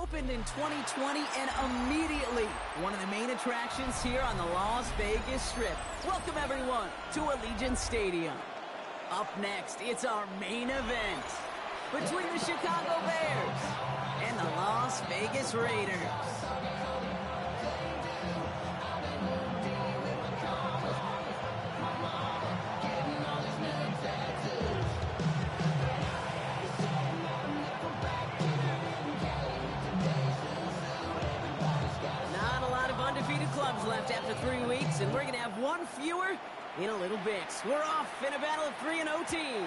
opened in 2020 and immediately one of the main attractions here on the Las Vegas Strip. Welcome everyone to Allegiant Stadium. Up next, it's our main event between the Chicago Bears and the Las Vegas Raiders. Undefeated clubs left after 3 weeks, and we're going to have one fewer in a little bit. We're off in a battle of 3-0 teams.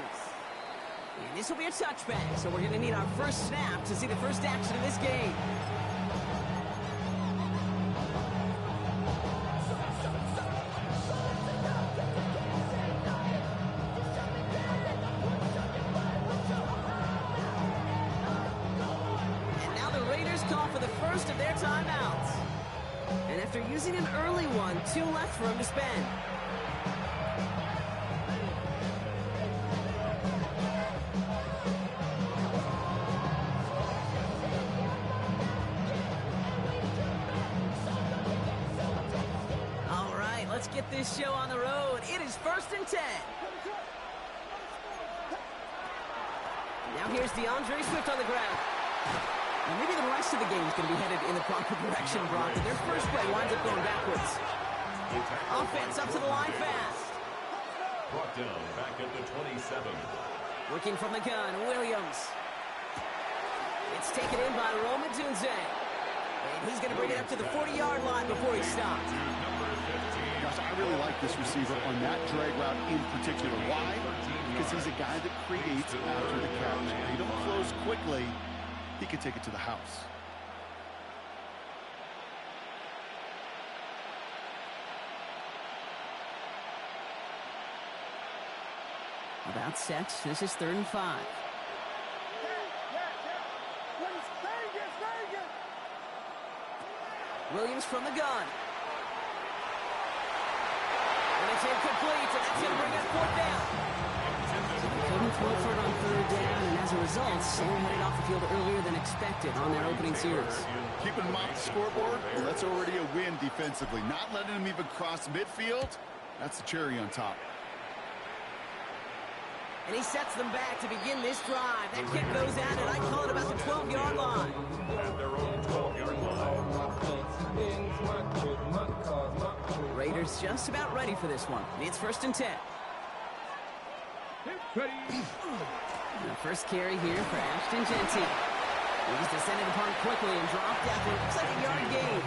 And this will be a touchback, so we're going to need our first snap to see the first action of this game. And now the Raiders call for the first of their timeouts. And after using an early one, 2 left for him to spend. All right, let's get this show on the road. It is 1st and 10. Now here's DeAndre Swift on the ground. And maybe the rest of the game is going to be headed in the proper direction, Brock. But their first play winds up going backwards. Offense up to the line fast. Brought down back at the 27. Working from the gun, Williams. It's taken in by Rome Odunze. And he's going to bring it up to the 40-yard line before he stops. Gosh, I really like this receiver on that drag route in particular. Why? Because he's a guy that creates after the catch. If they don't close quickly, he can take it to the house. About set. This is 3rd and 5. Williams from the gun. And it's incomplete, and that's going to bring us 4th down. Couldn't throw for it on 3rd down, and as a result, they were headed off the field earlier than expected on their opening series. Keeping them off the scoreboard, well, that's already a win defensively. Not letting them even cross midfield, that's the cherry on top. And he sets them back to begin this drive. That kick goes out, and I call it about the 12-yard line. At their own 12-yard line. Raiders just about ready for this one. It's 1st and 10. The first carry here for Ashton Jeanty. He's descended upon quickly and dropped after looks like a yard gain.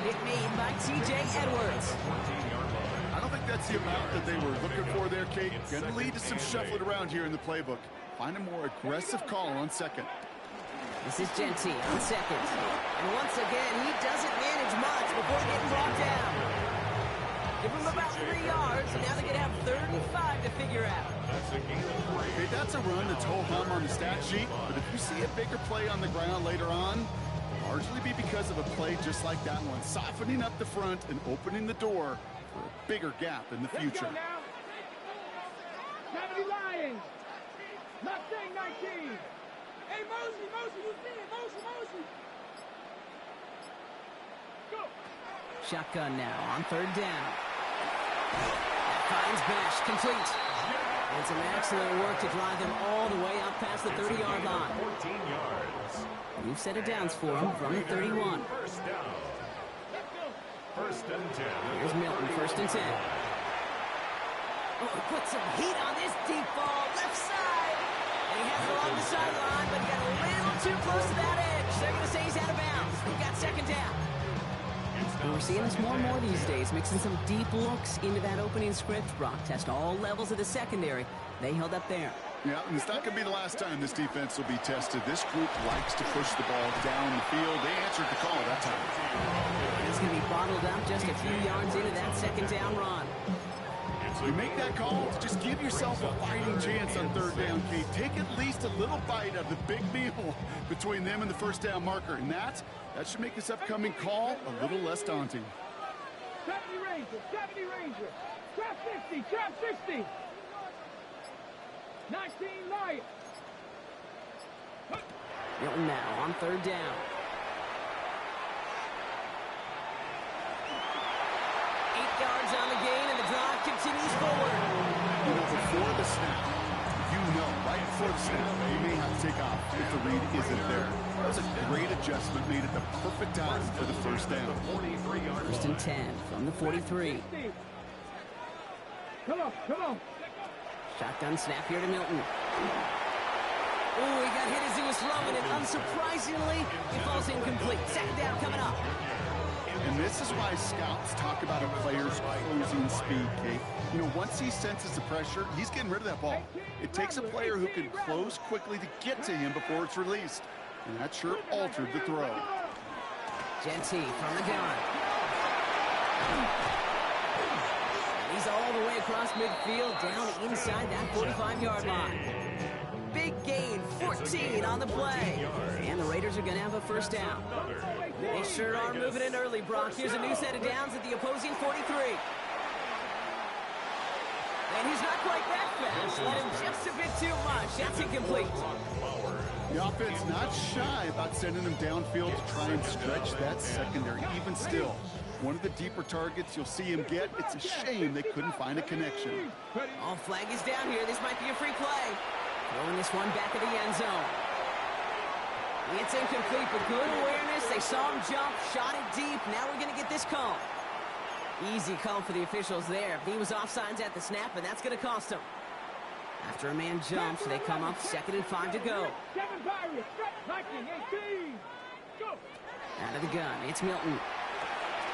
Hit made by T.J. Edwards. I don't think that's the amount that they were looking for there, Kate. Going to lead to some shuffling around here in the playbook. Find a more aggressive call on 2nd. This is Jeanty on 2nd. And once again, he doesn't manage much before getting brought down. Give him about 3 yards, and now they're going to have 3rd and 5 to figure out. Okay, that's a run that's ho-hum on the stat sheet, but if you see a bigger play on the ground later on, largely be because of a play just like that one, softening up the front and opening the door for a bigger gap in the future. Let's go now. 70 Lions. Mustang 19. Hey, Mosey, you see it. Mosey. Go. Shotgun now on 3rd down. Finds Bash, complete. And some excellent work to drive them all the way up past the 30-yard line. 14 yards. New set of downs for him from the 31. First down. 1st and 10. Here's Milton, 1st and 10. Oh, he put some heat on this deep ball, left side. And he has it along the sideline, but he got a little too close to that edge. They're going to say he's out of bounds. We've got 2nd down. And we're seeing this more and more these days, mixing some deep looks into that opening script. Brock test all levels of the secondary. They held up there. Yeah, and it's not going to be the last time this defense will be tested. This group likes to push the ball down the field. They answered the call that time. And it's going to be bottled up just a few yards into that 2nd down run. You make that call to just give yourself a fighting chance on 3rd down, Kate. Take at least a little bite of the big meal between them and the 1st down marker. And that should make this upcoming call a little less daunting. 70 Ranger. Trap 60. 19 Lions. Milton now on 3rd down. yards on the gain, and the drive continues forward. You know, before the snap, right before the snap, you may have to take off if the read isn't there. That was a great adjustment, made at the perfect time for the first down. 1st and 10 from the 43. Come on. Shotgun snap here to Milton. Oh, he got hit as he was throwing, and unsurprisingly, it falls incomplete. 2nd down coming up. And this is why scouts talk about a player's closing speed, Kate. You know, once he senses the pressure, he's getting rid of that ball. It takes a player who can close quickly to get to him before it's released. And that sure altered the throw. Jeanty from the gun. He's all the way across midfield, down inside that 45-yard line. Big gain, 14 on the play. And the Raiders are going to have a first down. They sure are moving in early, Brock. Here's a new set of downs at the opposing 43. And he's not quite that fast. Let him just a bit too much. That's incomplete. The offense not shy about sending him downfield to try and stretch that secondary. Even still, one of the deeper targets you'll see him get. It's a shame they couldn't find a connection. All flag is down here. This might be a free play. Throwing this one back of the end zone. It's incomplete, but good awareness. They saw him jump, shot it deep. Now we're going to get this call. Easy call for the officials there. He was offsides at the snap, and that's going to cost him. After a man jumps, they come up 2nd and 5 to go. Out of the gun, it's Milton.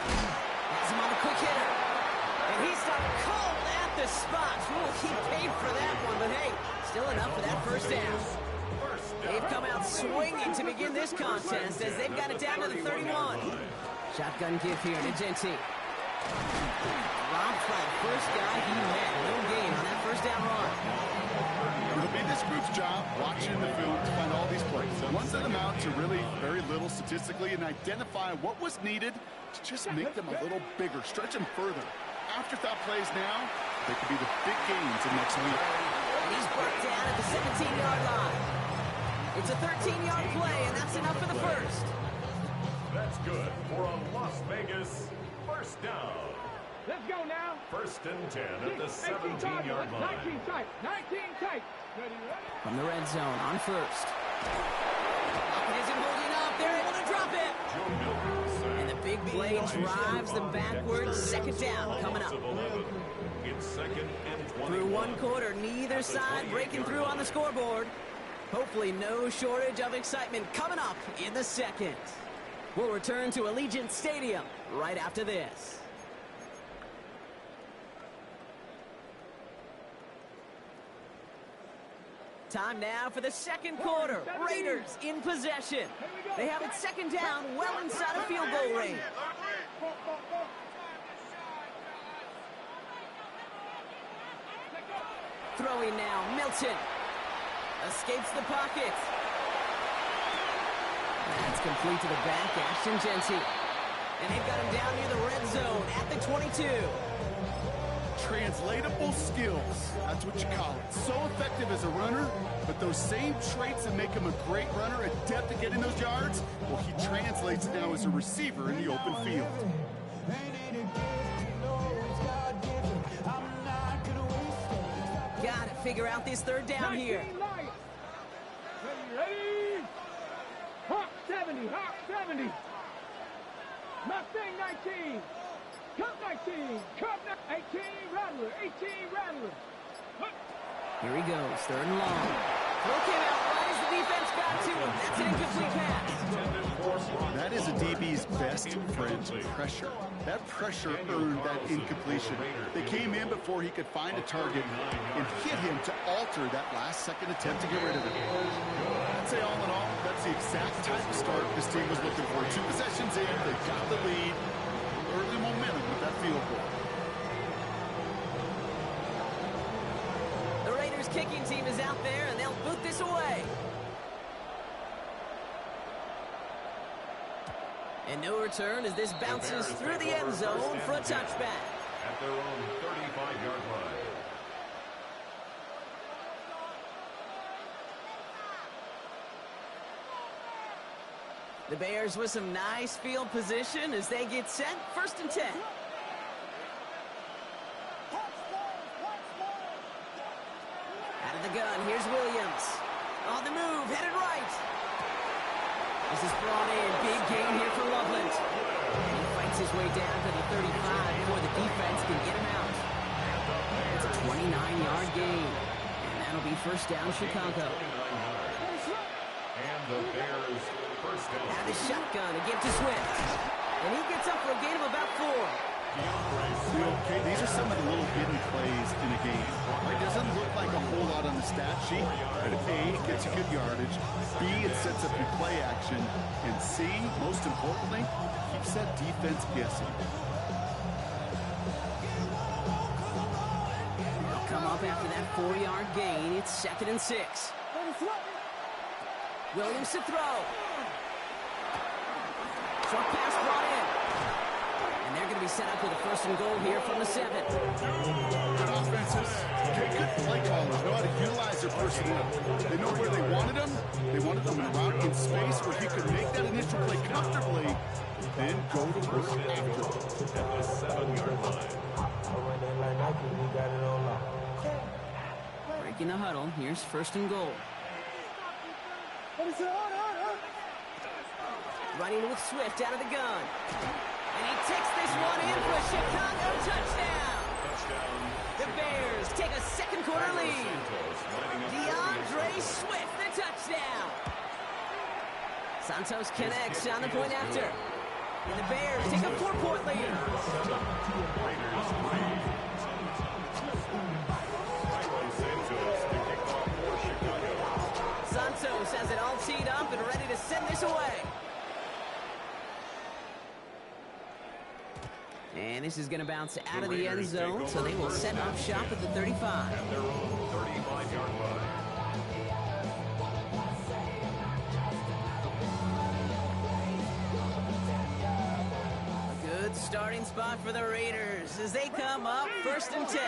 Has him on the quick hitter. And he's done cold at the spot. Ooh, he paid for that one, but hey, still enough for that first down. They've come out swinging to begin this contest as they've got it down to the 31. Shotgun give here to Jeanty. Dropped by the first guy he met. No gain on that first down run. It'll be this group's job watching the film to find all these plays. One set them out to really very little statistically and identify what was needed to just make them a little bigger, stretch them further. Afterthought plays now, they could be the big gains of next week. He's brought down at the 17-yard line. It's a 13-yard play, and that's enough for the first. That's good for a Las Vegas first down. Let's go now. 1st and 10 at the 17-yard line. 19 tight. From the red zone on first. It isn't holding up. They're able to drop it. And the big play drives them backwards. 2nd down coming up. It's 2nd and 20. Through one quarter, neither side breaking through on the scoreboard. Hopefully no shortage of excitement coming up in the second. We'll return to Allegiant Stadium right after this. Time now for the second quarter. Raiders in possession. They have it 2nd down, well inside of field goal range. Throwing now, Milton. Escapes the pocket. That's complete to the back, Ashton Jeanty. And they've got him down near the red zone at the 22. Translatable skills, that's what you call it. So effective as a runner, but those same traits that make him a great runner, adept at getting those yards, well, he translates now as a receiver in the open field. Got to figure out this 3rd down here. Ready? Hawk 70. Mustang 19. Cup 19. Cup 18. Rattler. 18. Rattler. Here he goes, 3rd and long. Throw came out right as the defense got to him. That's an incomplete pass. That is a DB's best friend, pressure. That pressure earned that incompletion. They came in before he could find a target and hit him to alter that last-second attempt to get rid of it. I'd say all in all, that's the exact type of start this team was looking for. 2 possessions in, they got the lead. Early momentum with that field goal. The Raiders kicking team is out there, and they'll boot this away. And no return as this bounces through the end zone for a touchback. At their own 35-yard line. The Bears with some nice field position as they get set. 1st and 10. gun. Here's Williams. On the move, headed right. This is brought in. Big gain here for Loveland. And he fights his way down to the 35 before the defense can get him out. It's a 29-yard gain. And that'll be first down, Chicago. And the Bears first down. Out of the shotgun, a give to Swift. And he gets up for a gain of about 4. Okay, these are some of the little hidden plays in a game. It doesn't look like a whole lot on the stat sheet, but A, it gets you good yardage, B, it sets up your play action, and C, most importantly, keeps that defense guessing. They'll come up after that 4-yard gain. It's 2nd and 6. Williams to throw. Short pass brought in. And they're going to be set up with a 1st and goal here from the 7. Good offenses. Okay, good play callers know how to utilize their personnel. They know where they wanted them. They wanted them in a route in space where he could make that initial play comfortably, then go to work after. At the 7-yard line. Breaking the huddle. Here's 1st and goal. Running with Swift out of the gun. And he takes this one in for a Chicago touchdown. The Bears take a 2nd quarter lead. DeAndre Swift, the touchdown. Santos connects on the point after. And the Bears take a 4-point lead. Santos has it all teed up and ready to send this away. And this is going to bounce out of the end zone, so they will set up shop at the 35. At their own 35-yard line. A good starting spot for the Raiders as they come up 1st and 10.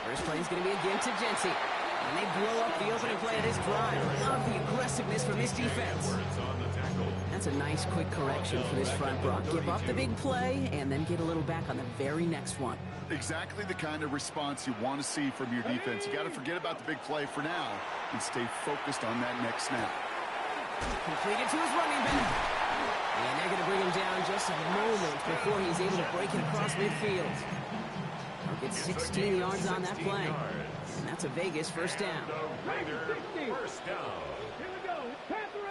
First play is going to be again to Jency. And they blow up the opening play of this drive. Love the aggressiveness from this defense. That's a nice quick correction for this front, Brock. Give up the big play and then get a little back on the very next one. Exactly the kind of response you want to see from your defense. You got to forget about the big play for now and stay focused on that next snap. Completed to his running back. And they're going to bring him down just a moment before he's able to break it across midfield. He'll get 16 yards on that play. And that's a Vegas 1st down. First down.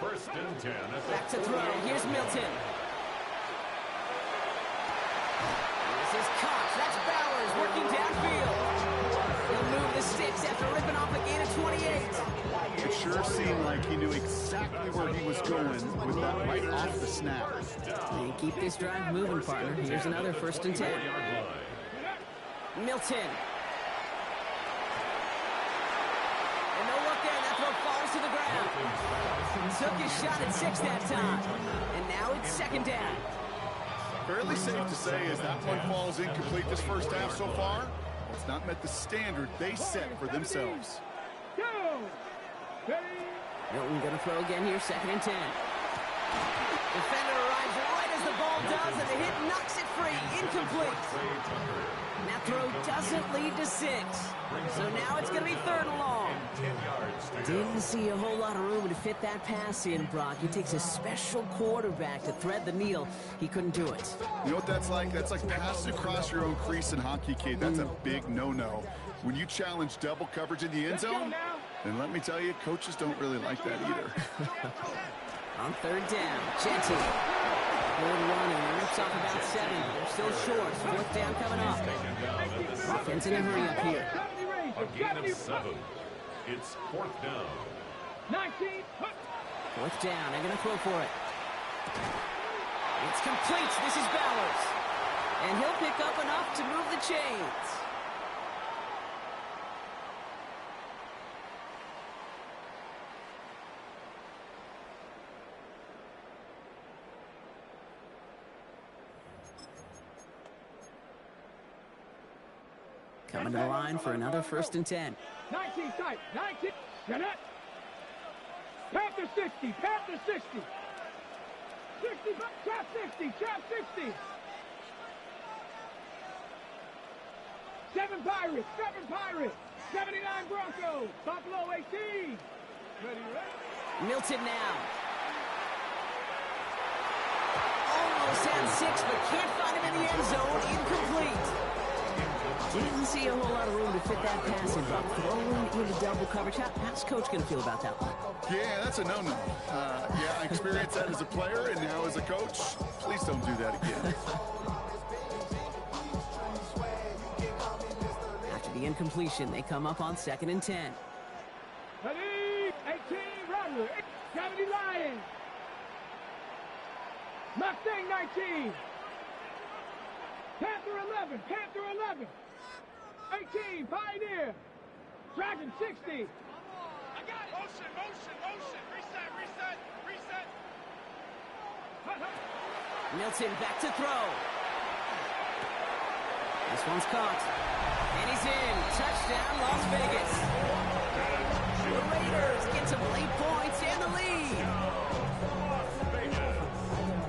1st and 10. Back to throw. Here's Milton. This is Cox. That's Bowers working downfield. He'll move the sticks after ripping off a gain of 28. It sure seemed like he knew exactly where he was going with that right off the snap. And keep this drive moving, partner. Here's another 1st and 10. Milton. And no look there. That throw falls to the ground. Took his shot at 6 that time. And now it's 2nd down. Fairly safe to say as that one falls incomplete this first half so far, it's not met the standard they set for themselves. Milton going to throw again here, 2nd and 10. Defender arrives right as the ball does, and the hit knocks it free. Incomplete. And that throw doesn't lead to 6. So now it's going to be 3rd and long. Didn't see a whole lot of room to fit that pass in, Brock. It takes a special quarterback to thread the needle. He couldn't do it. You know what that's like? That's like passing across your own crease in hockey, kid. That's a big no-no. When you challenge double coverage in the end zone, then let me tell you, coaches don't really like that either. On 3rd down, Jency. Good running, rips off about 7. They're still short. 4th down coming up. Offense in a hurry up here. A gain of 7. It's 4th down. 4th down. They're going to throw for it. It's complete. This is Bowers. And he'll pick up enough to move the chains. Coming to the line for another 1st and 10. 19 tight. 19. Jeanette. Panther 60. Panther 60. 60. Trap 60. Trap 60. 7 Pirates. 7 Pirates. 79 Broncos. Buffalo 18. Ready? Milton now. Almost had 6, but can't find him in the end zone. Incomplete. Didn't see a whole lot of room to fit that pass in, but throwing into double coverage. How's Coach going to feel about that one? Yeah, that's a no-no. Yeah, I experienced that as a player and now as a coach. Please don't do that again. After the incompletion, they come up on 2nd and 10. Ready? 18 Rattler. 70 Lions. Mustang 19. Panther 11. Panther 11. 18 Pioneer. Dragon 60. I got it. Motion. Reset. Milton back to throw. This one's caught. And he's in. Touchdown, Las Vegas. The Raiders get some late points and the lead.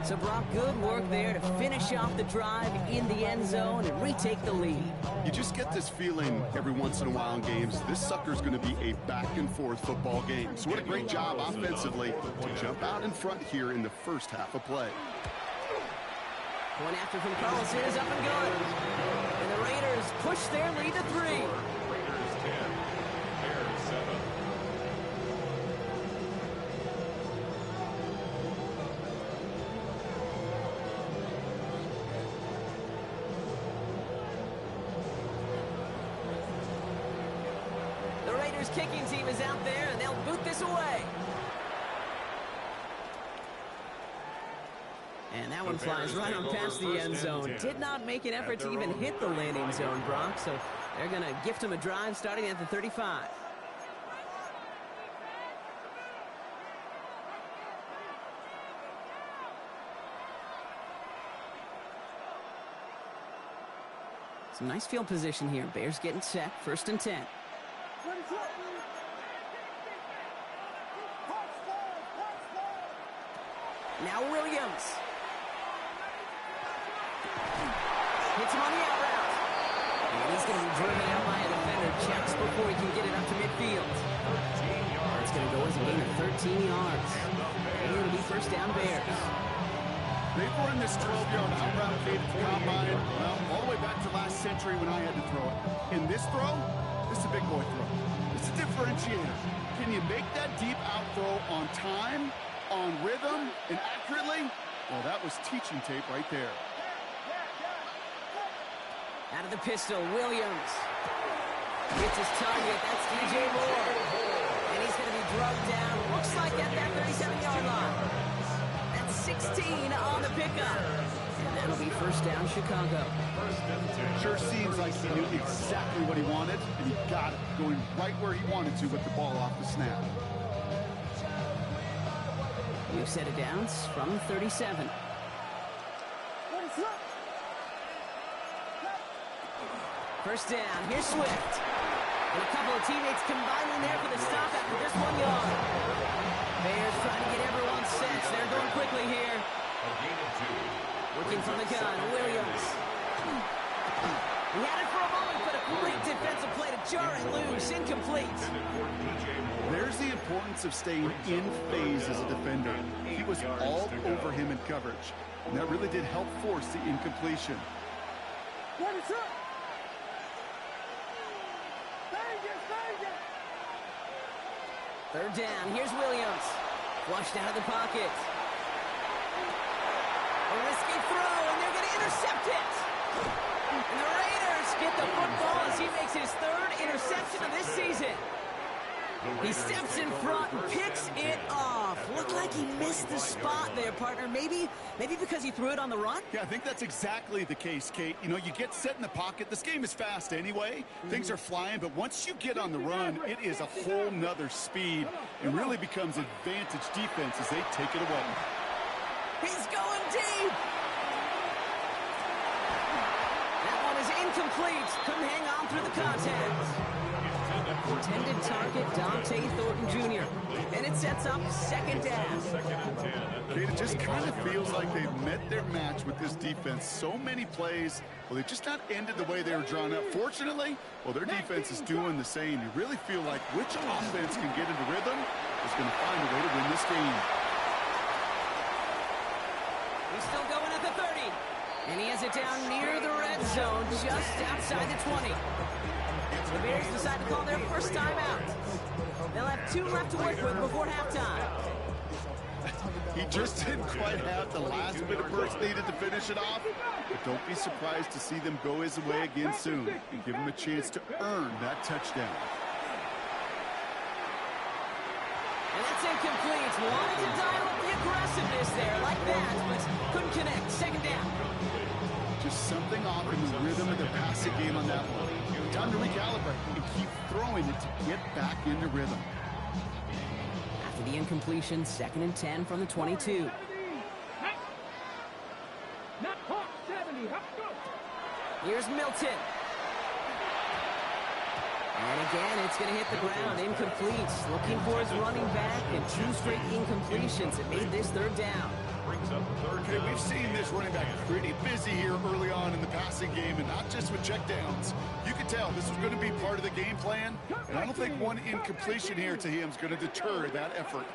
So, Brock, good work there to finish off the drive in the end zone and retake the lead. You just get this feeling every once in a while in games. This sucker's going to be a back-and-forth football game. So what a great job offensively to jump out in front here in the first half of play. One after from Carlos is up and good. And the Raiders push their lead to 3. Raiders 10, Bears 7. The Raiders kicking team is out there, and they'll boot this away. And that one flies right on past the end zone. Did not make an effort to even hit the landing zone, Brock. So they're going to gift him a drive starting at the 35. Some nice field position here. Bears getting set. 1st and 10. Now Williams. Hits him on the out route. And he's going to be driven out by a defender. Checks before he can get it up to midfield. It's going to go as a gain of 13 yards. And it'll be 1st down Bears. They've run this 12-yard out route fade at the combine, well, all the way back to last century when I had to throw it. In this throw, this is a big boy throw. It's a differentiator. Can you make that deep out throw on time, on rhythm, and accurately? Well, that was teaching tape right there. Out of the pistol, Williams. Gets his target. That's DJ Moore. And he's going to be drugged down. Looks like at that 37-yard line. That's 16 on the pickup. And that'll be 1st down, Chicago. Sure seems like he knew exactly what he wanted, and he got it, going right where he wanted to with the ball off the snap. New set of downs from 37. First down, here's Swift. And a couple of teammates combining there for the stop after just 1 yard. Bears trying to get everyone set. They're going quickly here. A gain of 2. Working from the gun, Williams. He had it for a moment, but a great defensive play to jar it loose. Incomplete. There's the importance of staying in phase as a defender. He was all over him in coverage, and that really did help force the incompletion. Third down, here's Williams. Flushed out of the pocket. A risky throw, and they're going to intercept it. And the Raiders get the football as he makes his 3rd interception of this season. He steps in front and picks it off. Looked like he missed the spot there, partner. Maybe because he threw it on the run? Yeah, I think that's exactly the case, Kate. You know, you get set in the pocket. This game is fast anyway. Things are flying, but once you get on the run, it is a whole nother speed and really becomes advantage defense as they take it away. He's going deep. That one is incomplete. incomplete. Couldn't hang on through the contact. Intended target, Dante Thornton Jr. And it sets up second down. Kate, it just kind of feels like they've met their match with this defense. So many plays, well, they've just not ended the way they were drawn up. Fortunately, well, their defense is doing the same. You really feel like which offense can get into rhythm is going to find a way to win this game. He's still going at the 30. And he has it down near the red zone, just outside the 20. The Bears decide to call their first timeout. They'll have 2 left to work with before halftime. He just didn't quite have the last bit of burst needed to finish it off. But don't be surprised to see them go his way again soon and give him a chance to earn that touchdown. And that's incomplete. Wanted to dial up the aggressiveness there like that, but couldn't connect. Second down. Just something off in the rhythm of the passing game on that one. Time to recalibrate and keep throwing it to get back into rhythm. After the incompletion, 2nd and 10 from the 22. Here's Milton. And again, it's going to hit the ground. Incomplete. Looking for his running back, and 2 straight incompletions. It made this 3rd down. Okay, we've seen this running back pretty busy here early on in the passing game, and not just with checkdowns. You could tell this was going to be part of the game plan, and I don't think one incompletion here to him is going to deter that effort.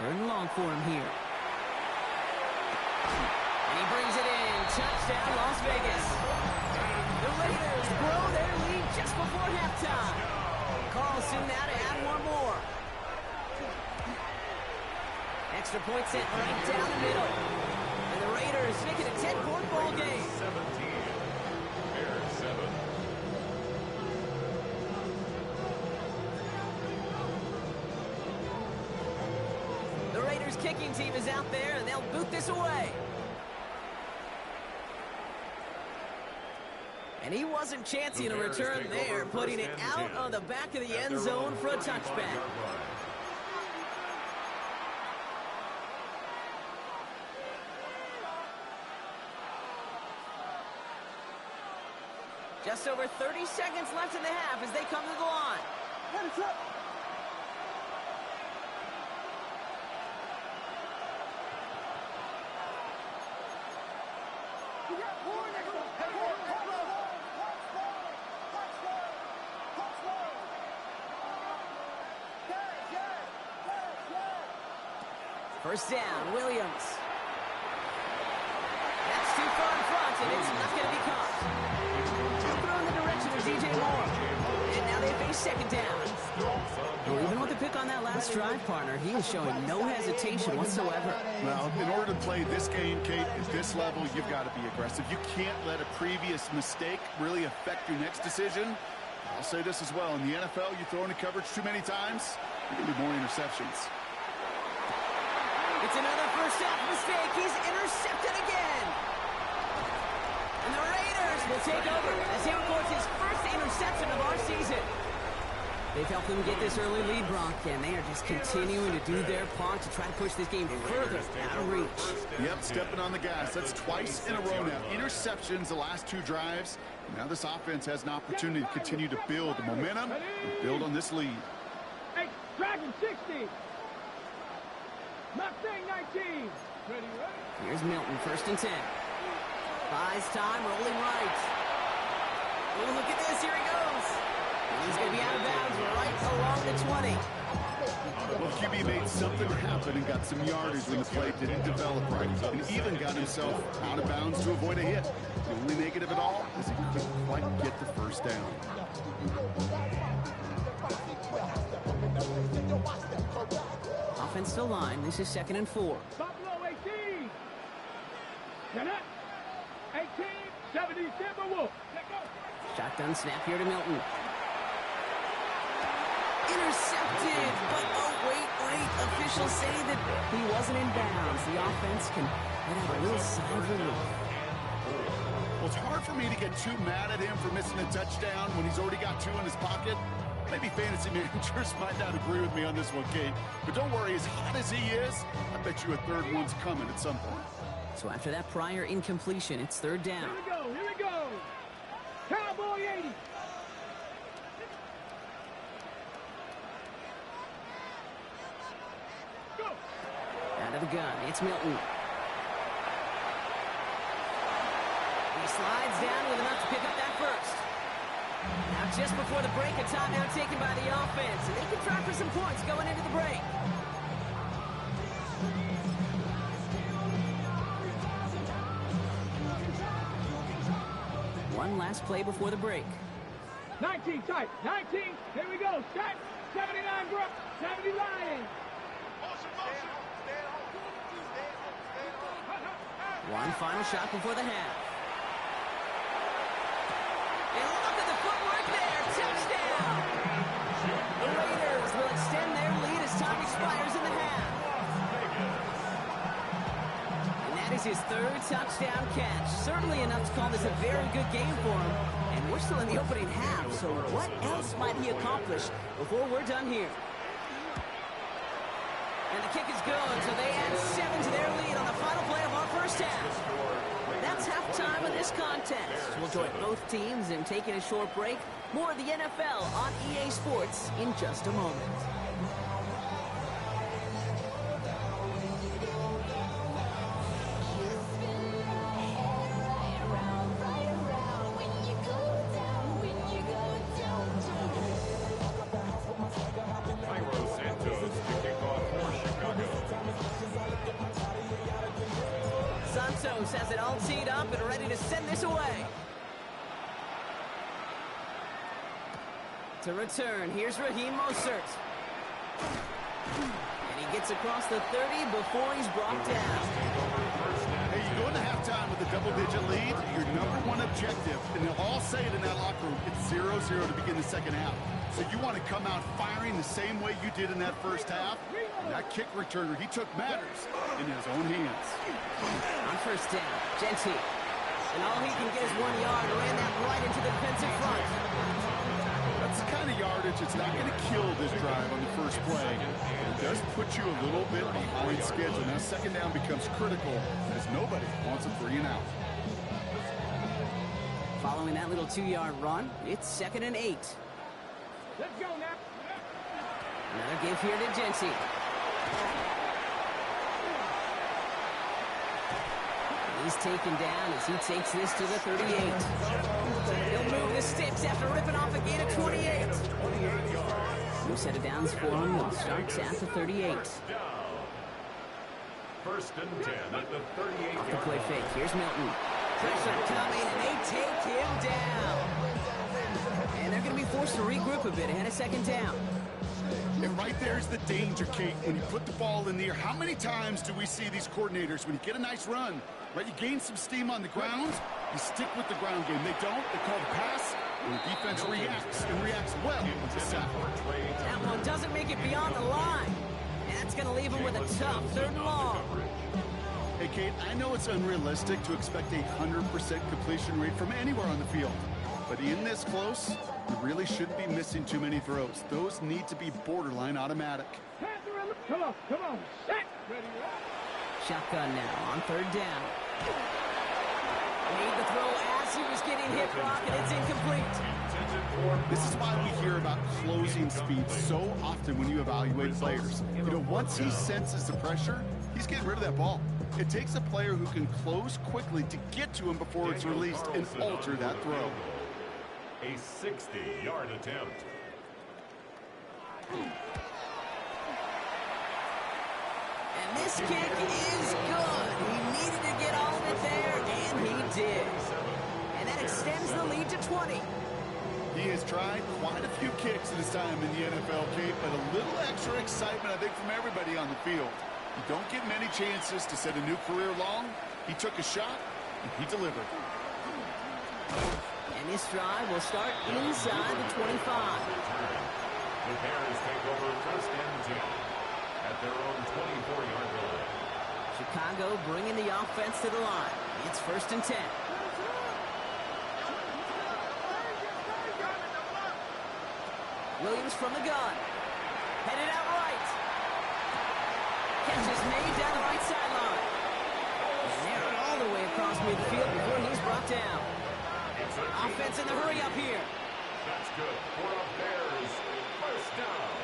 3rd and long for him here. And he brings it in. Touchdown, Las Vegas. The Raiders grow their lead just before halftime. Carl soon now to add 1 more. Extra point sent right down the middle. And the Raiders make it a 10-point ball game. 17. Bears 7. The Raiders kicking team is out there, and they'll boot this away. And he wasn't chancing a return there, putting it out on the back of the end zone for a touchback. Just over 30 seconds left in the half as they come to the line. First down, Williams. That's too far in front, and it's not going to be caught. Throw in the direction of DJ Moore. And now they face 2nd down. Well, even with the pick on that last drive, partner, he was showing no hesitation whatsoever. Well, in order to play this game, Kate, at this level, you've got to be aggressive. You can't let a previous mistake really affect your next decision. I'll say this as well. In the NFL, you throw into coverage too many times, you're going to be more interceptions. It's another first half mistake. He's intercepted again. And the Raiders will take over as he records his first interception of our season. They've helped them get this early lead, Bronk, and they are just continuing to do their part to try to push this game further out of reach. Yep, stepping on the gas. That's twice in a row now. Interceptions the last 2 drives. Now this offense has an opportunity to continue to build the momentum and build on this lead. Hey, Dragon 60. Mustang 19. Ready? Here's Milton, 1st and 10. Buys time, rolling right. Oh, look at this. Here he goes. And he's going to be out of bounds right along the 20. Well, QB made something happen and got some yardage when the play didn't develop right, and even got himself out of bounds to avoid a hit. The only negative at all is he couldn't quite get the first down. Offensive line, this is 2nd and 4. Buffalo 18. Connect. 18. 70. Timberwolves. Let go. Shotgun snap here to Milton. Intercepted, but oh, wait. Officials say that he wasn't in bounds. The offense can let out a little sigh of relief. Well, it's hard for me to get too mad at him for missing a touchdown when he's already got 2 in his pocket. Maybe fantasy managers might not agree with me on this one, Kate. But don't worry, as hot as he is, I bet you a 3rd one's coming at some point. So after that prior incompletion, it's 3rd down. Here we go. Here we go. gun. It's Milton. He slides down with enough to pick up that first. Now just before the break, a timeout taken by the offense. And they can try for some points going into the break. One last play before the break. 19 tight. 19. Here we go. Set. 79 Brook. 70 Lions. One final shot before the half. And look at the footwork there. Touchdown. The Raiders will extend their lead as time expires in the half. And that is his third touchdown catch. Certainly enough to call this a very good game for him. And we're still in the opening half, so what else might he accomplish before we're done here? And the kick is good, so they add 7 to their lead on the final play of our first half. That's halftime of this contest. We'll join both teams in taking a short break. More of the NFL on EA Sports in just a moment. Santos has it all teed up and ready to send this away. To return, here's Raheem Mostert. And he gets across the 30 before he's brought down. Hey, you go into halftime with a double-digit lead, your number one objective, and they'll all say it in that locker room, it's 0-0 to begin the second half. So you want to come out firing the same way you did in that first half. And that kick returner, he took matters in his own hands. On first down, Genty. And all he can get is 1 yard, ran that right into the defensive front. That's the kind of yardage it's not going to kill this drive on the first play. It does put you a little bit behind schedule. Now second down becomes critical as nobody wants a 3 and out. Following that little 2-yard run, it's 2nd and 8. Let's go now. Another give here to Genty. He's taken down as he takes this to the 38. He'll move the sticks after ripping off a gain of 28. New set of downs for him. It starts at the 38. First and 10 at the 38. Off the play fake. Here's Milton. Pressure coming, and they take him down. And they're going to be forced to regroup a bit ahead of second down. And right there's the danger, Kate, when you put the ball in the air. How many times do we see these coordinators, when you get a nice run, right, you gain some steam on the ground, you stick with the ground game. They don't, they call the pass, and the defense reacts, and reacts well with the sack. That one doesn't make it beyond the line. And that's going to leave him with a tough 3rd and long. Hey, Kate, I know it's unrealistic to expect a 100% completion rate from anywhere on the field. But in this close, you really shouldn't be missing too many throws. Those need to be borderline automatic. Come on. Set. Ready, Shotgun now on 3rd down. Made the throw as he was getting hit, Brock, and it's incomplete. This is why we hear about closing speed so often when you evaluate players. You know, once he senses the pressure, he's getting rid of that ball. It takes a player who can close quickly to get to him before it's released and alter that throw. A 60-yard attempt. And this kick is good. He needed to get all of it there, and he did. And that extends the lead to 20. He has tried quite a few kicks in his time in the NFL, Kate, but a little extra excitement, I think, from everybody on the field. You don't get many chances to set a new career long. He took a shot, and he delivered. And this drive will start inside the 25. The Bears take over first and 10 at their own 24-yard line. Chicago bringing the offense to the line. It's 1st and 10. Williams from the gun. Headed out right. Catch is made down the right sideline. And they're all the way across midfield before he's brought down. Offense in the hurry up here. That's good for the Bears. First down.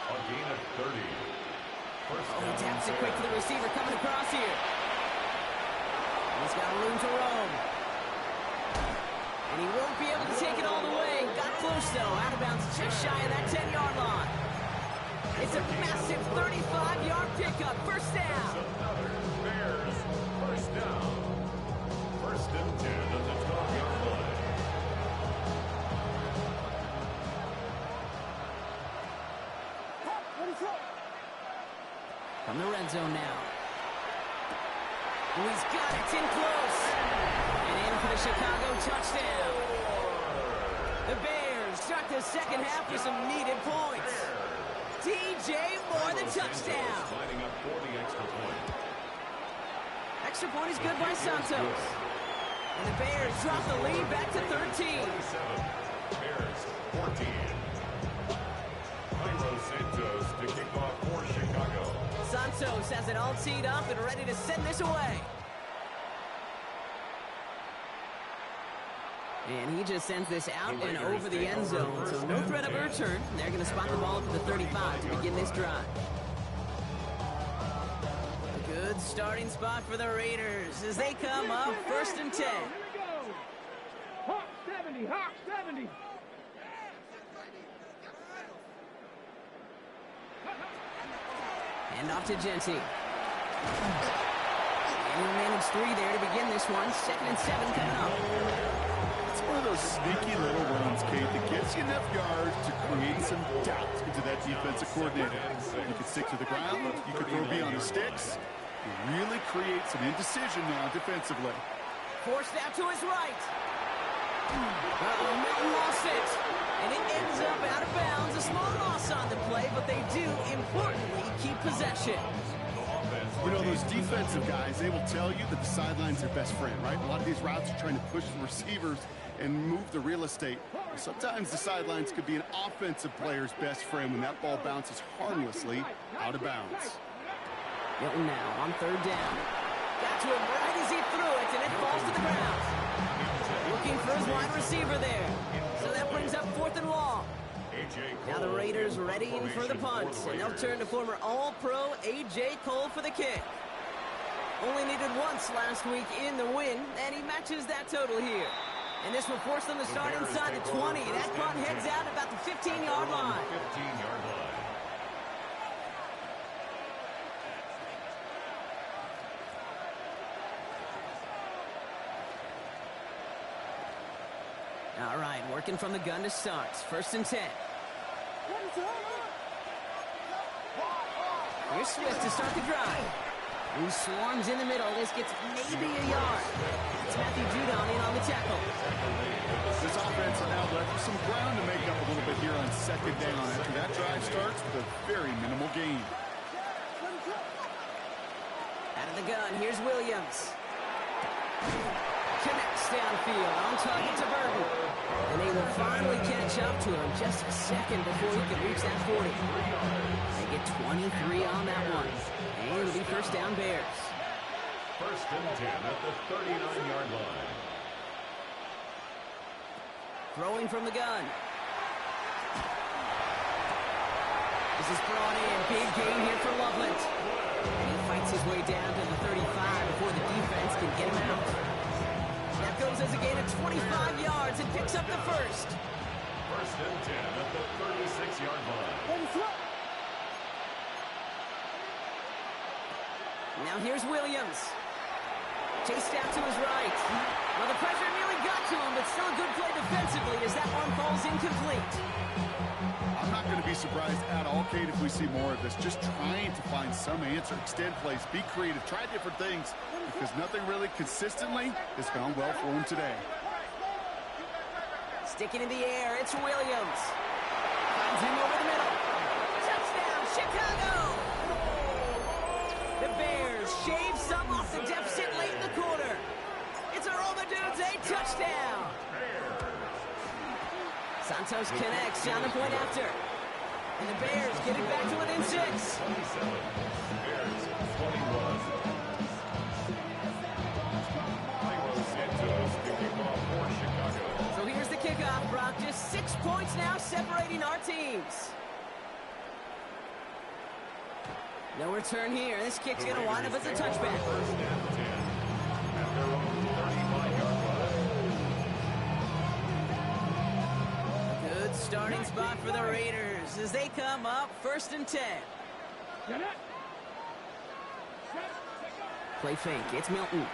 A gain of 30. Oh, he taps it quick for the receiver coming across here. He's got room to roam. And he won't be able to take it all the way. Got close, though. Out of bounds just shy of that 10-yard line. It's a massive 35-yard pickup. First down. Another Bears first down. First and 10 at the 12-yard line. From the red zone now. Oh, he's got it. It's in close. And in for the Chicago touchdown. The Bears start the second half with some needed points. DJ Moore, the touchdown. Lining up for the extra point. Extra point is good by Santos. And the Bears drop the lead back to 13. 47. Bears 14. Jairo Santos to kick off for Chicago. Santos has it all teed up and ready to send this away. And he just sends this out and over the end zone, so no threat of a return. They're going to spot the ball to the 35 to begin this drive. A good starting spot for the Raiders as they come up first and 10. Here we go. Hawk 70, Hawk 70. And off to Genty. And he'll manage 3 there to begin this one. 2nd and 7 coming up. It's one of those sneaky little runs, Kate, that gets you enough yards to create some doubt into that defensive coordinator. You can stick to the ground. You can throw beyond the sticks. You really create some indecision now defensively. Forced out to his right. Milton lost it. And it ends up out of bounds. A small loss on the play, but they do, importantly, keep possession. You know, those defensive guys, they will tell you that the sideline's their best friend, right? A lot of these routes are trying to push the receivers and move the real estate. Sometimes the sidelines could be an offensive player's best friend when that ball bounces harmlessly out of bounds. Milton now on 3rd down. Got to him right as he threw it, and it falls to the ground. Looking for his wide receiver there. So that brings up 4th and long. Now the Raiders readying for the punt, and they'll turn to former All-Pro A.J. Cole for the kick. Only needed once last week in the win, and he matches that total here. And this will force them to start inside the 20. That punt heads out about the 15-yard line. 15-yard line. All right, working from the gun to start. 1st and 10. Here's Swift to start the drive. Who swarms in the middle. This gets maybe a yard. It's Matthew Judon in on the tackle. This offense is now left with some ground to make up a little bit here on 2nd down after that drive starts with a very minimal gain. Out of the gun, here's Williams. Connects downfield, on target to Burton. And they will finally catch up to him just a second before he can reach that 40. They get 23 on that one. And it'll be first down Bears. 1st and 10 at the 39-yard line. Throwing from the gun. This is brought in. Big gain here for Loveland. And he fights his way down to the 35 before the defense can get him out. That goes as a gain of 25 yards and picks up the first. 1st and 10 at the 36-yard line. Now here's Williams. Chased out to his right. Well, the pressure nearly got to him, but still a good play defensively as that one falls incomplete. I'm not going to be surprised at all, Kate, if we see more of this. Just trying to find some answer, extend plays, be creative, try different things, because nothing really consistently has gone well for him today. Sticking in the air, it's Williams. Finds him over the middle. Touchdown, Chicago! The Bears shave some off the deficit late in the quarter. It's a Romadudes, a touchdown. Santos connects down the point after. And the Bears get it back to within 6. 27. Bears 21. Jairo Santos kicking off for Chicago. So here's the kickoff, Brock. Just 6 points now separating our teams. No return here. This kick's going to wind up as a touchback. First and 10 at their own 35-yard line. Good starting spot for the Raiders as they come up 1st and 10. Play fake. It's Milton.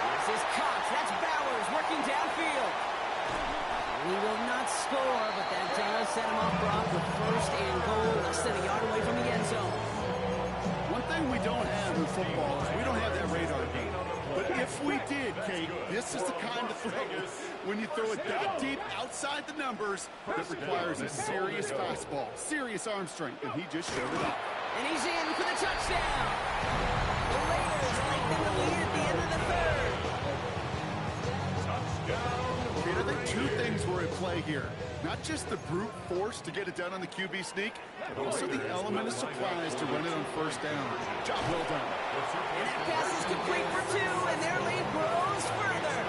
This is Cox. That's Bowers working downfield. He will not score, but that does set him off Brock with 1st and goal, less than a yard away from the end zone. One thing we don't have in football is we don't have that radar gun. But if we did, Kate, this is the kind of throw when you throw it that deep outside the numbers that requires a serious fastball, serious arm strength, and he just showed it off. And he's in for the touchdown. The Raiders lengthen the lead at the end of the 3rd. Kate, I think 2 things were at play here. Not just the brute force to get it done on the QB sneak, but also the element of surprise to run it on 1st down. Job well done. And that pass is complete for 2, and their lead grows further.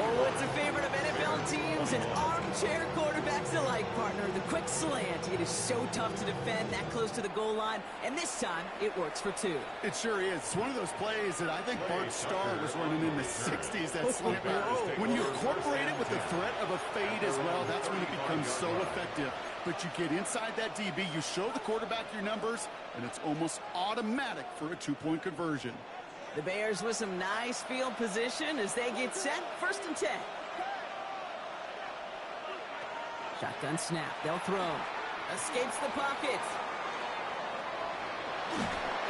Oh, it's a favorite of NFL teams and armchair quarterbacks alike, partner. The quick slant. It is so tough to defend that close to the goal line, and this time it works for 2. It sure is. It's one of those plays that I think Bart Starr was running in the 60s, that slant back. When you incorporate it with the threat of a fade as well, that's when it becomes so effective. But you get inside that DB, you show the quarterback your numbers, and it's almost automatic for a 2-point conversion. The Bears with some nice field position as they get set. 1st and 10. Shotgun snap. They'll throw. Escapes the pocket.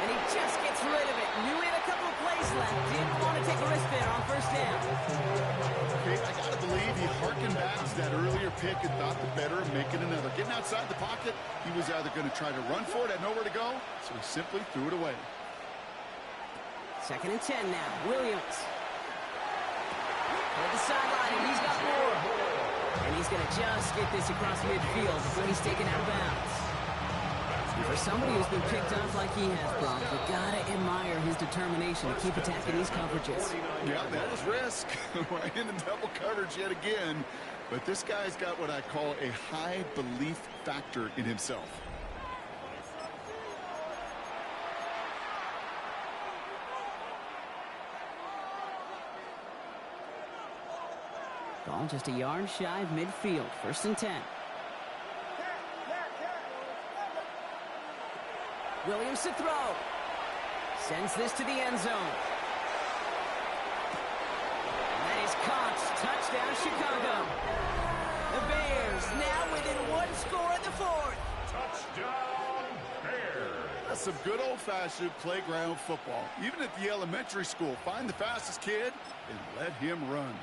And he just gets rid of it. Knew he had a couple of plays left. Didn't want to take a risk there on 1st down. Okay, I got to believe he harkened back to that earlier pick and thought the better of making another. Getting outside the pocket, he was either going to try to run for it, had nowhere to go, so he simply threw it away. 2nd and 10 now. Williams. At the sideline, and he's got more. And he's going to just get this across midfield before he's taken out of bounds. And for somebody who's been picked off like he has, Brock, you got to admire his determination to keep attacking these coverages. Yeah, that is risk. Right into double coverage yet again. But this guy's got what I call a high belief factor in himself. Ball just a yard shy of midfield. 1st and 10. Williams to throw. Sends this to the end zone. And that is Cox. Touchdown, Chicago. The Bears now within 1 score in the 4th. Touchdown, Bears. That's some good old-fashioned playground football. Even at the elementary school, find the fastest kid and let him run.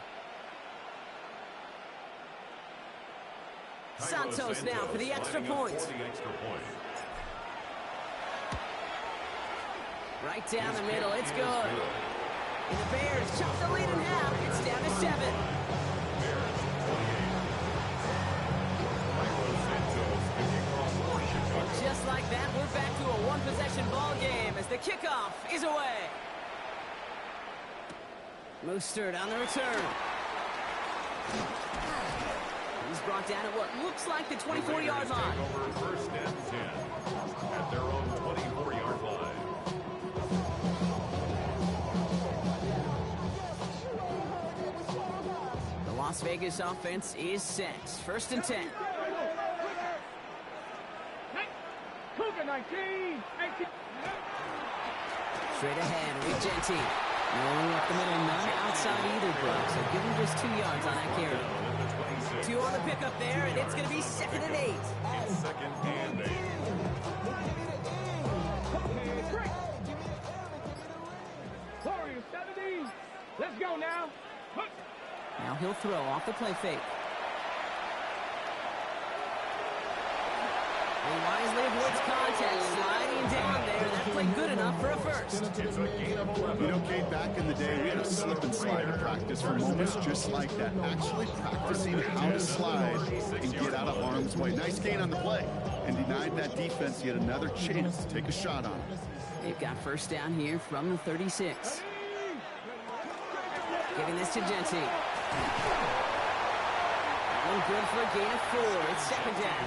Santos now for the extra point. Right down the middle, it's good. And the Bears chop the lead in half. It's down to 7. And just like that, we're back to a 1-possession ball game as the kickoff is away. Mostert on the return. He's brought down at what looks like the 24-yard line. Over 1st and 10 at their own 24-yard line. The Las Vegas offense is set. 1st and 10. Cougar 19. Straight ahead with Genty. No up the middle, none outside either, Brock. So give him just 2 yards on that carry. 2 on the pickup there, and it's going to be 2nd and 8. It's 2nd and 8. Warriors 70. Let's go now. Now he'll throw off the play fake. And wisely avoids contact, sliding down there. That played good enough for a first. It's a gain of 11. You know, Kate, back in the day, we had a slip and slide in practice for moments just like that. Actually practicing how to slide and get out of harm's way. Nice gain on the play. And denied that defense yet another chance to take a shot on it. They've got 1st down here from the 36. Giving this to Genty. One good for a gain of 4. It's 2nd down.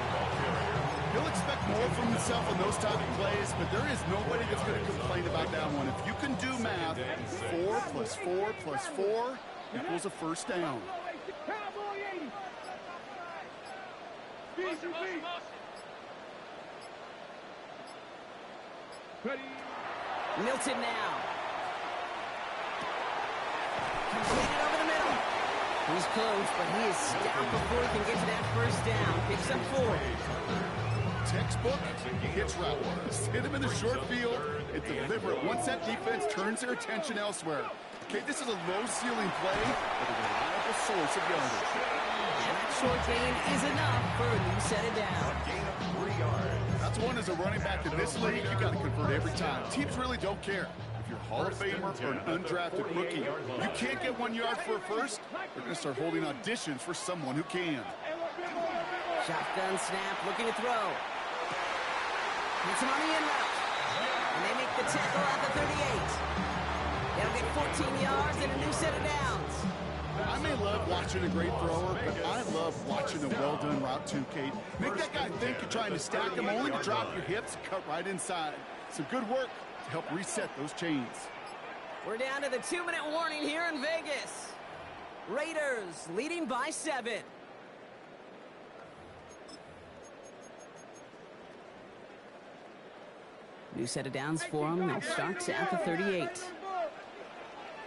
He'll expect more from himself on those type of plays, but there is nobody that's going to complain about that one. If you can do math, 4 plus 4 plus 4 equals a first down. Cowboy 80. BCB. Ready. Milton now. Completed over the middle. He's close, but he is stopped before he can get to that first down. Picks up 4. Textbook hitch route. Just hit him in the short field and deliver it once that defense turns their attention elsewhere. Okay, this is a low-ceiling play, but a reliable source of yardage. And that short gain is enough for a new set of down. Gain of 3 yards. That's one as a running back in this league, you got to convert every time. Teams really don't care. If you're a Hall of Famer or an undrafted rookie, you can't get 1 yard for a first, they're going to start holding auditions for someone who can. Shotgun snap, looking to throw. Hits him on the in route. And they make the tackle at the 38. They'll get 14 yards and a new set of downs. I may love watching a great thrower, but I love watching a well-done route too, Kate. Make that guy think you're trying to stack him, only to drop your hips and cut right inside. Some good work to help reset those chains. We're down to the 2-minute warning here in Vegas. Raiders leading by 7. New set of downs for them. They'll start at the 38.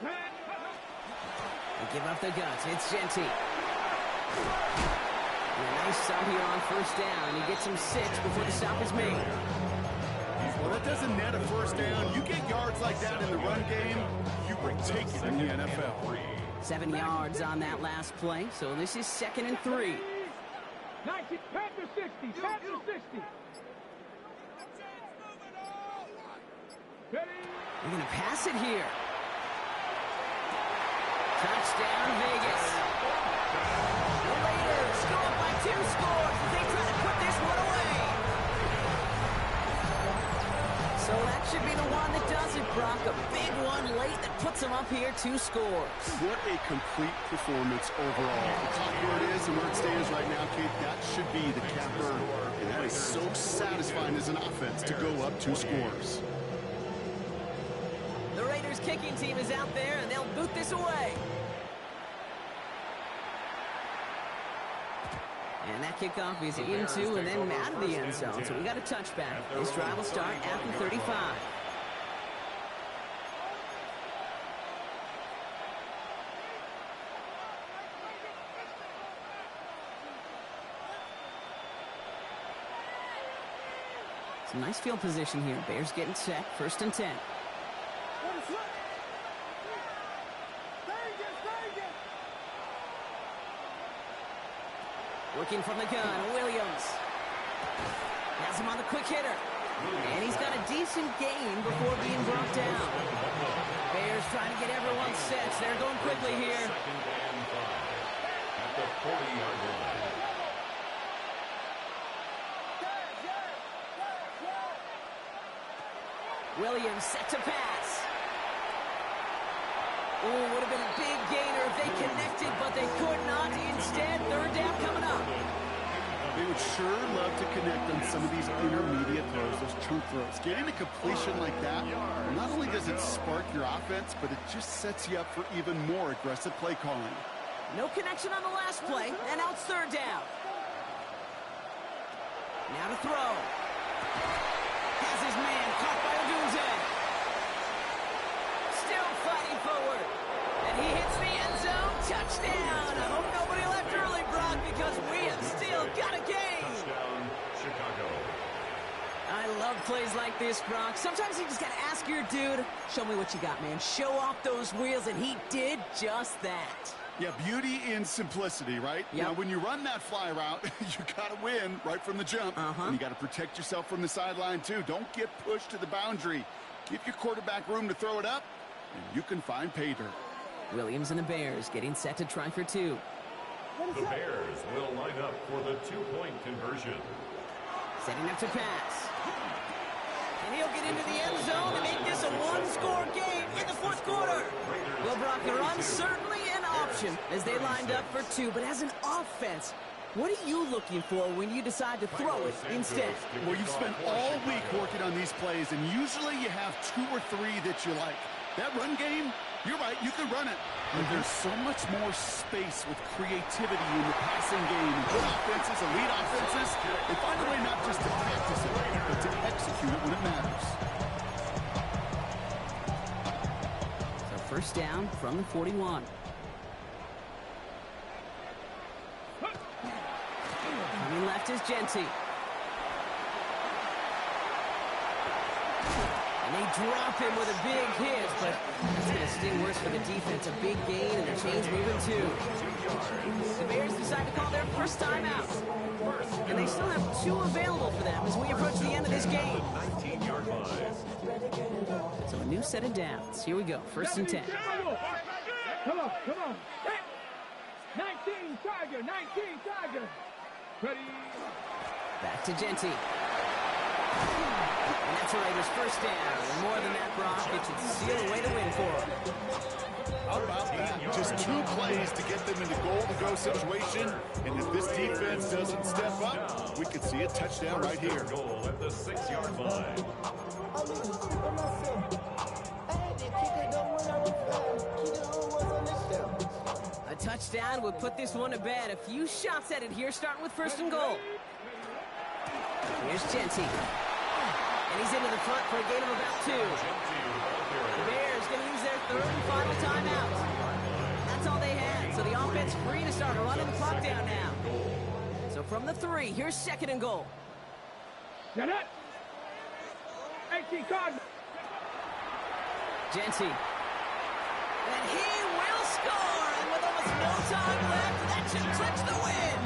They give up the guts. It's Genty. And a nice stop here on first down. He gets him 6 before the stop is made. Well, that doesn't net a first down. You get yards like that in the run game, you will take it in the NFL. 7 yards on that last play, so this is 2nd and 3. 90, Panther 60, Panther 60. Ready. They're going to pass it here. Touchdown, Vegas. The Raiders go up by 2 scores as they try to put this one away. So that should be the one that does it, Brock. A big one late that puts them up here 2 scores. What a complete performance overall. The top where it is and where it stands right now, Kate, that should be the capper. And that is so satisfying as an offense to go up 2 scores. The Raiders kicking team is out there, and they'll boot this away. And that kickoff is into and then out of the end zone. So we got a touchback. This drive will start at the 35. Some nice field position here. Bears getting set. 1st and 10. Working from the gun, Williams. Has him on the quick hitter. And he's got a decent gain before being brought down. Bears trying to get everyone set. They're going quickly here. 2nd and 5 at the 40-yard line. Williams set to pass. Oh, would have been a big gainer if they connected, but they could not. Instead, 3rd down coming up. They would sure love to connect on some of these intermediate throws, those chunk throws. Getting a completion like that, not only does it spark your offense, but it just sets you up for even more aggressive play calling. No connection on the last play, and now it's 3rd down. Now to throw. Has his man caught by Odunze. Still fighting forward. And he hits the end zone. Touchdown. I hope nobody left early, Brock, because we have still got a game. Touchdown, Chicago. I love plays like this, Brock. Sometimes you just got to ask your dude, show me what you got, man. Show off those wheels, and he did just that. Yeah, beauty in simplicity, right? Yep. Now, when you run that fly route, you got to win right from the jump. And you got to protect yourself from the sideline, too. Don't get pushed to the boundary. Give your quarterback room to throw it up, and you can find pay dirt. Williams and the Bears getting set to try for 2. The Bears will line up for the 2-point conversion. Setting up to pass. And he'll get into the end zone to make this a 1-score game in the 4th quarter. Well, Brock, the run certainly an option as they lined up for 2, but as an offense, What are you looking for when you decide to throw it instead? Well, you've spent all week working on these plays, and usually you have 2 or 3 that you like. That run game, you're right, you can run it. But there's so much more space with creativity in the passing game. Good offenses, elite offenses, they find a way not just to practice it, but to execute it when it matters. So first down from the 41. Coming left is Genty. And they drop him with a big hit, but that's going to sting worse for the defense. A big gain, and the chain's moving too. The Bears decide to call their first timeout. And they still have 2 available for them as we approach the end of this game. 19-yard line. So a new set of downs. Here we go, first and 10. Come on. 19 Tiger. Ready. Back to Genty. And that's a Raiders first down. And more than that, Brock, it should seal a way to win for them. How about that? Just 2 plays to get them into goal-to-go situation. And if this defense doesn't step up, we could see a touchdown right here. Goal at the 6-yard line. A touchdown would put this one to bed. A few shots at it here, starting with first and goal. Here's Genty. And he's into the front for a gain of about 2. The Bears going to use their 3rd and final timeout. That's all they had. So the offense free to start running the clock down now. So from the 3, here's second and goal. Get it. 18 Cardinals. Genty. And he will score. And with almost no time left, that should clinch the win.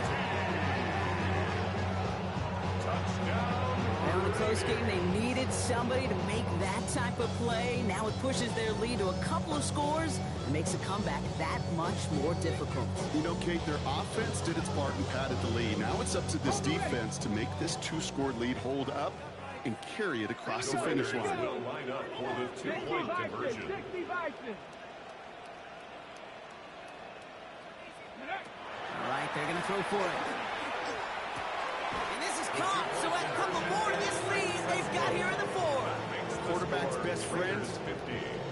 Now in the close game, they needed somebody to make that type of play. Now it pushes their lead to a couple of scores and makes a comeback that much more difficult. You know, Kate, their offense did its part and padded the lead. Now it's up to this defense to make this 2-score lead hold up and carry it across the finish line. Will line up for the 2-point conversion. All right, they're going to throw for it. And this is caught, so add a couple more to this lead they've got here in the 4. Quarterback's best friend,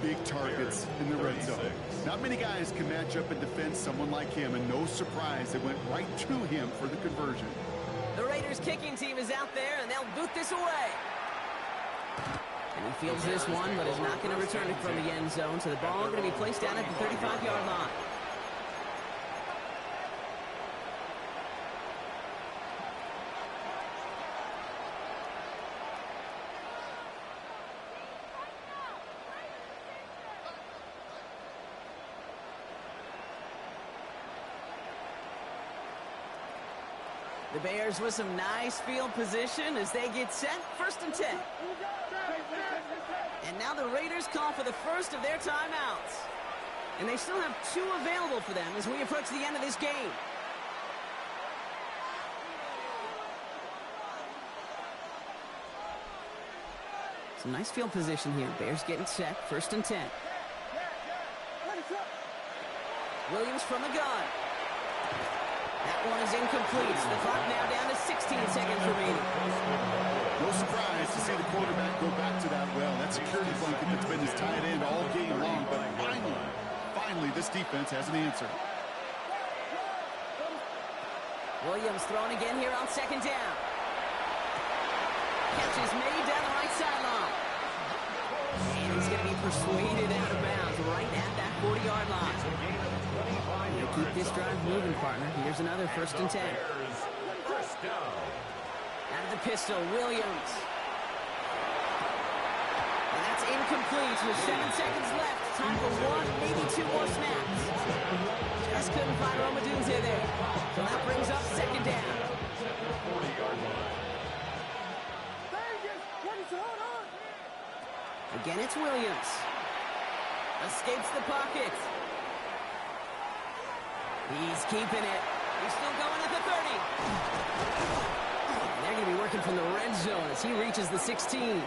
big targets in the red zone. Not many guys can match up and defend someone like him, and no surprise, they went right to him for the conversion. The Raiders kicking team is out there, and they'll boot this away. And he fields this one, but is not going to return it from the end zone, so the ball going to be placed down at the 35-yard line. The Bears with some nice field position as they get set, first and 10. And now the Raiders call for the first of their timeouts. And they still have 2 available for them as we approach the end of this game. Some nice field position here. Bears getting set, first and 10. Williams from the gun. That one is incomplete. So the clock now down to 16 seconds remaining. No surprise to see the quarterback go back to that well. That security blanket that's been his tight end all game long. But finally, this defense has an answer. Williams throwing again here on second down. Catch is made down the right sideline. And he's going to be persuaded out of bounds right at that 40-yard line. He'll keep this drive moving, partner. Here's another first and 10. First down. Out of the pistol, Williams. And that's incomplete with 7 seconds left. Time for 1, maybe 2 more snaps. Just couldn't find Romadunze there. So that brings up second down. 40-yard line. Again, it's Williams. Escapes the pocket. He's keeping it. He's still going at the 30. And they're going to be working from the red zone as he reaches the 16.